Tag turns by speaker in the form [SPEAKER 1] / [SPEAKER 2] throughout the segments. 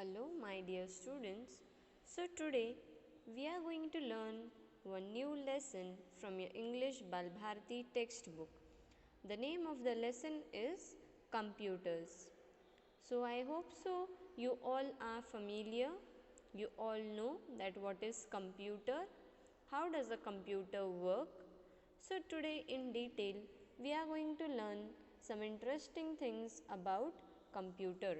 [SPEAKER 1] Hello, my dear students. So, today we are going to learn one new lesson from your English Balbharati textbook. The name of the lesson is Computers. So, I hope so you all are familiar. You all know that what is computer, how does a computer work. So, today in detail we are going to learn some interesting things about computer.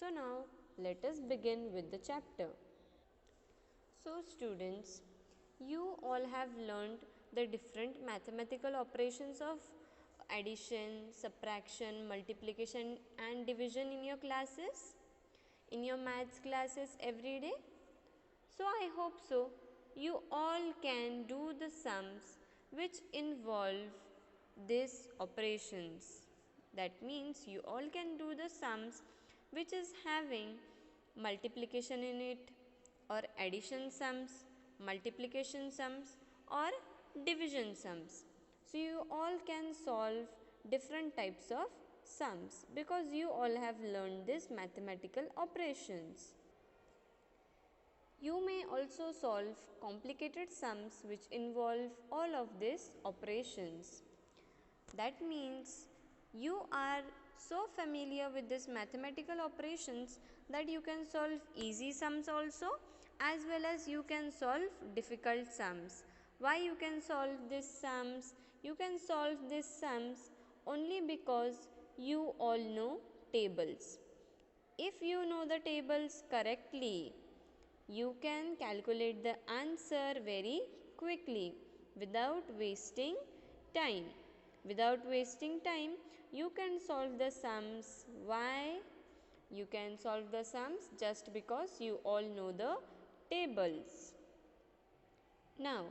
[SPEAKER 1] So, now let us begin with the chapter. So, students, you all have learned the different mathematical operations of addition, subtraction, multiplication and division in your classes, in your maths classes every day. So, I hope so you all can do the sums which involve these operations. That means you all can do the sums which is having multiplication in it, or addition sums, multiplication sums, or division sums. So, you all can solve different types of sums because you all have learned these mathematical operations. You may also solve complicated sums which involve all of these operations. That means you are so familiar with these mathematical operations that you can solve easy sums also, as well as you can solve difficult sums. Why you can solve these sums? You can solve these sums only because you all know tables. If you know the tables correctly, you can calculate the answer very quickly without wasting time. Without wasting time, you can solve the sums. Why? You can solve the sums just because you all know the tables. Now,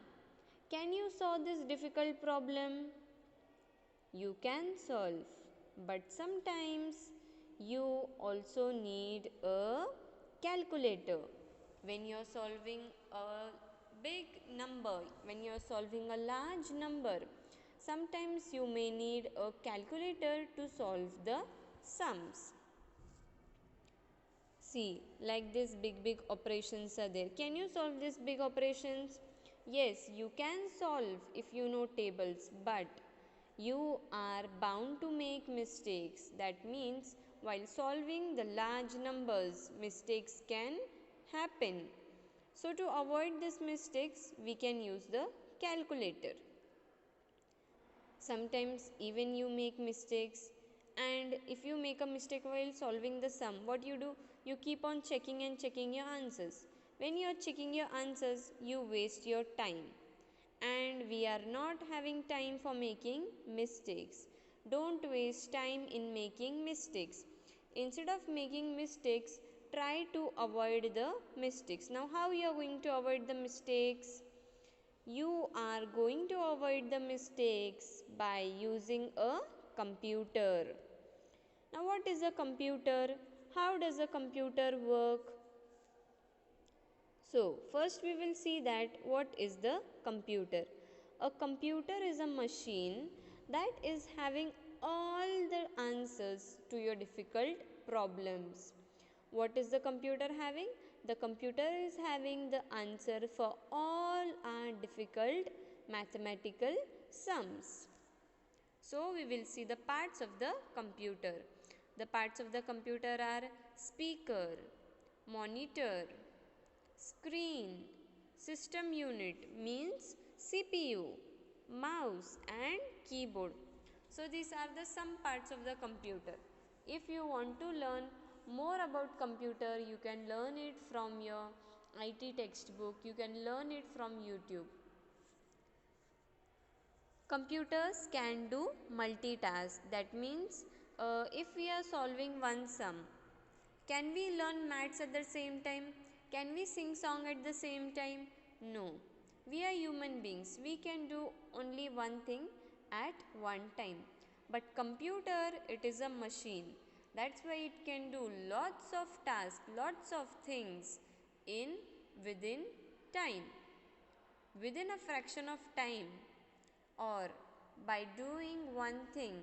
[SPEAKER 1] can you solve this difficult problem? You can solve, but sometimes you also need a calculator. When you are solving a big number, when you are solving a large number, sometimes you may need a calculator to solve the sums. See, like this big operations are there. Can you solve these big operations? Yes, you can solve if you know tables, but you are bound to make mistakes. That means while solving the large numbers, mistakes can happen. So, to avoid these mistakes, we can use the calculator. Sometimes even you make mistakes, and if you make a mistake while solving the sum, what you do? You keep on checking and checking your answers. When you are checking your answers, you waste your time, and we are not having time for making mistakes. Don't waste time in making mistakes. Instead of making mistakes, try to avoid the mistakes. Now, how you are going to avoid the mistakes? You are going to avoid the mistakes by using a computer. Now, what is a computer? How does a computer work? So, first we will see that what is the computer. A computer is a machine that is having all the answers to your difficult problems. What is the computer having? The computer is having the answer for all our difficult mathematical sums. So, we will see the parts of the computer. The parts of the computer are speaker, monitor, screen, system unit means CPU, mouse and keyboard. So, these are the some parts of the computer. If you want to learn more about computer, you can learn it from your IT textbook, you can learn it from YouTube. Computers can do multitask. That means if we are solving one sum, can we learn maths at the same time? Can we sing song at the same time? No. We are human beings. We can do only one thing at one time. But computer, it is a machine. That's why it can do lots of tasks, lots of things in within time. Within a fraction of time, or by doing one thing,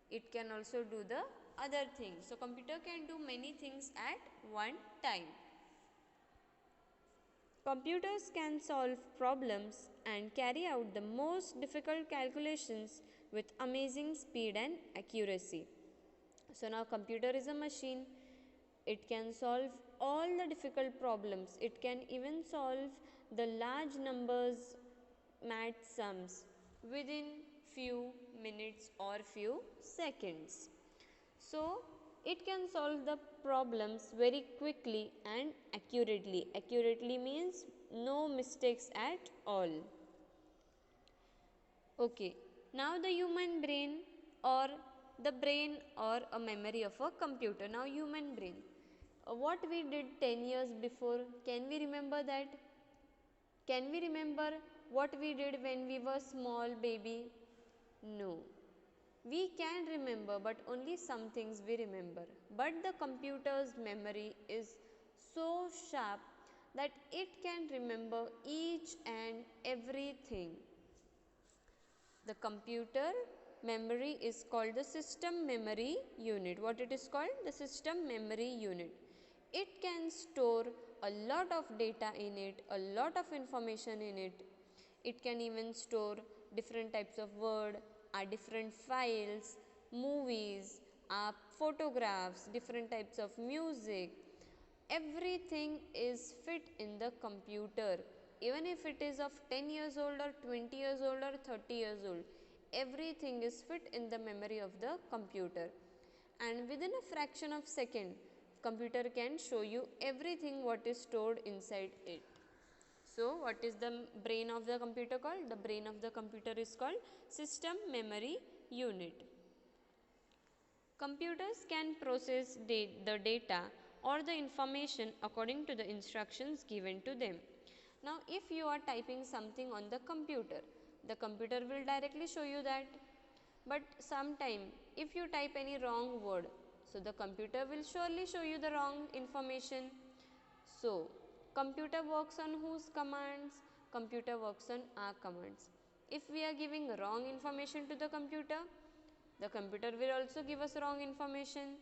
[SPEAKER 1] it can also do the other things. So computer can do many things at one time. Computers can solve problems and carry out the most difficult calculations with amazing speed and accuracy. So now computer is a machine. It can solve all the difficult problems. It can even solve the large numbers math sums within few minutes or few seconds. So it can solve the problems very quickly and accurately. Accurately means no mistakes at all. Okay, now the human brain or the brain or a memory of a computer. Now human brain. What we did 10 years before, can we remember that? Can we remember what we did when we were small baby? No. We can remember, but only some things we remember. But the computer's memory is so sharp that it can remember each and everything. The computer memory is called the system memory unit. What it is called? The system memory unit. It can store a lot of data in it, a lot of information in it. It can even store different types of word, different files, movies, photographs, different types of music. Everything is fit in the computer. Even if it is of 10 years old or 20 years old or 30 years old, everything is fit in the memory of the computer. And within a fraction of second, computer can show you everything what is stored inside it. So what is the brain of the computer called? The brain of the computer is called system memory unit. Computers can process the data or the information according to the instructions given to them. Now if you are typing something on the computer will directly show you that. But sometime if you type any wrong word, so the computer will surely show you the wrong information. So computer works on whose commands? Computer works on our commands. If we are giving wrong information to the computer will also give us wrong information.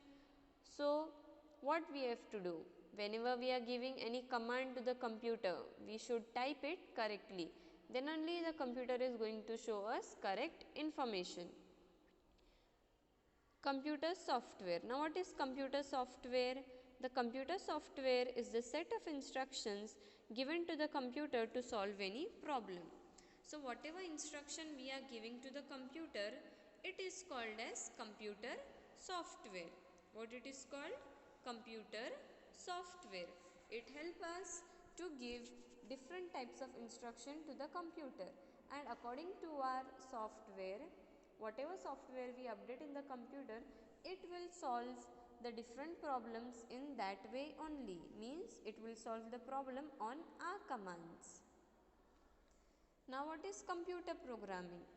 [SPEAKER 1] So what we have to do? Whenever we are giving any command to the computer, we should type it correctly. Then only the computer is going to show us correct information. Computer software. Now what is computer software? The computer software is the set of instructions given to the computer to solve any problem. So whatever instruction we are giving to the computer, it is called as computer software. What it is called? Computer software. It helps us to give different types of instruction to the computer, and according to our software, whatever software we update in the computer, it will solve the different problems in that way only. Means it will solve the problem on our commands. Now what is computer programming?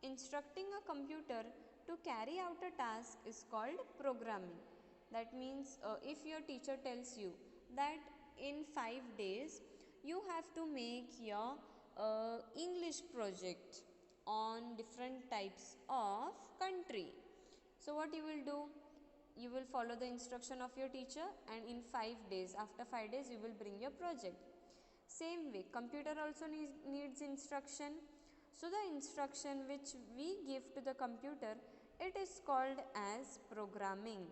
[SPEAKER 1] Instructing a computer to carry out a task is called programming. That means if your teacher tells you that in 5 days you have to make your English project on different types of country. So what you will do? You will follow the instruction of your teacher, and in 5 days, after 5 days you will bring your project. Same way, computer also needs instruction. So the instruction which we give to the computer, it is called as programming.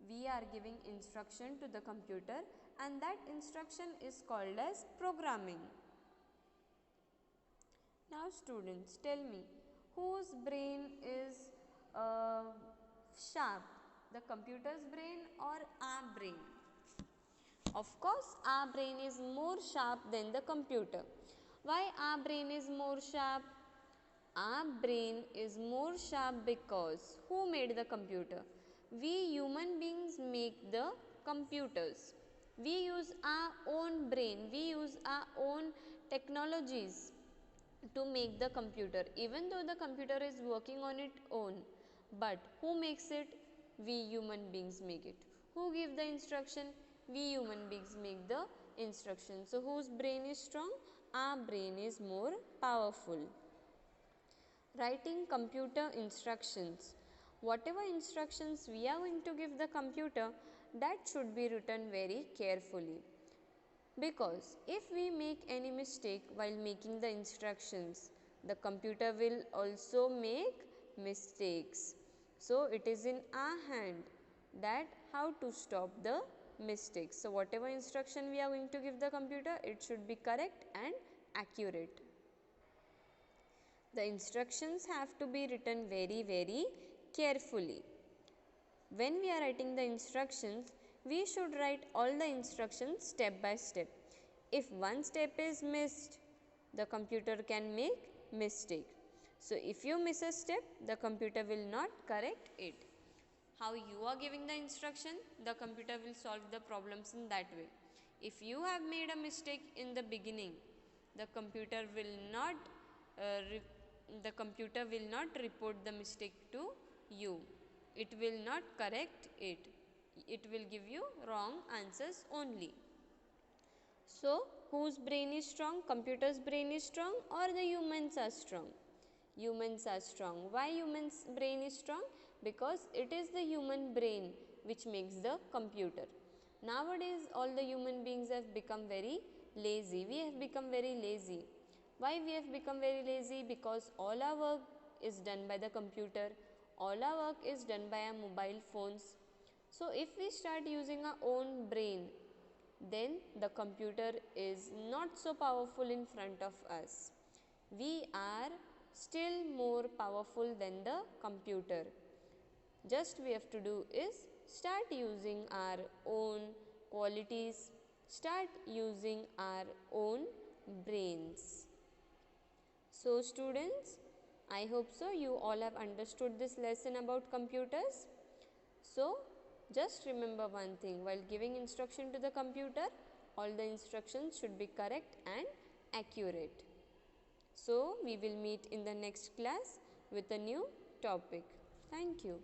[SPEAKER 1] We are giving instruction to the computer, and that instruction is called as programming. Now students, tell me, whose brain is sharp? The computer's brain or our brain? Of course, our brain is more sharp than the computer. Why our brain is more sharp? Our brain is more sharp because who made the computer? We human beings make the computers. We use our own brain, we use our own technologies to make the computer, even though the computer is working on its own. But who makes it? We human beings make it. Who give the instruction? We human beings make the instruction. So whose brain is strong? Our brain is more powerful. Writing computer instructions. whatever instructions we are going to give the computer, that should be written very carefully. Because if we make any mistake while making the instructions, the computer will also make mistakes. So it is in our hand that how to stop the mistakes. So whatever instruction we are going to give the computer, it should be correct and accurate. The instructions have to be written very carefully. When we are writing the instructions, we should write all the instructions step by step. If one step is missed, the computer can make mistake. So if you miss a step, the computer will not correct it. How you are giving the instruction, the computer will solve the problems in that way. If you have made a mistake in the beginning, the computer will not report the mistake to you. It will not correct it. It will give you wrong answers only. So, whose brain is strong? Computer's brain is strong or the humans are strong? Humans are strong. Why humans brain is strong? Because it is the human brain which makes the computer. Nowadays all the human beings have become very lazy. We have become very lazy. Why we have become very lazy? Because all our work is done by the computer. All our work is done by our mobile phones. So if we start using our own brain, then the computer is not so powerful in front of us. We are still more powerful than the computer. Just we have to do is start using our own qualities, start using our own brains. So students, I hope so you all have understood this lesson about computers. So just remember one thing, while giving instruction to the computer, all the instructions should be correct and accurate. So we will meet in the next class with a new topic. Thank you.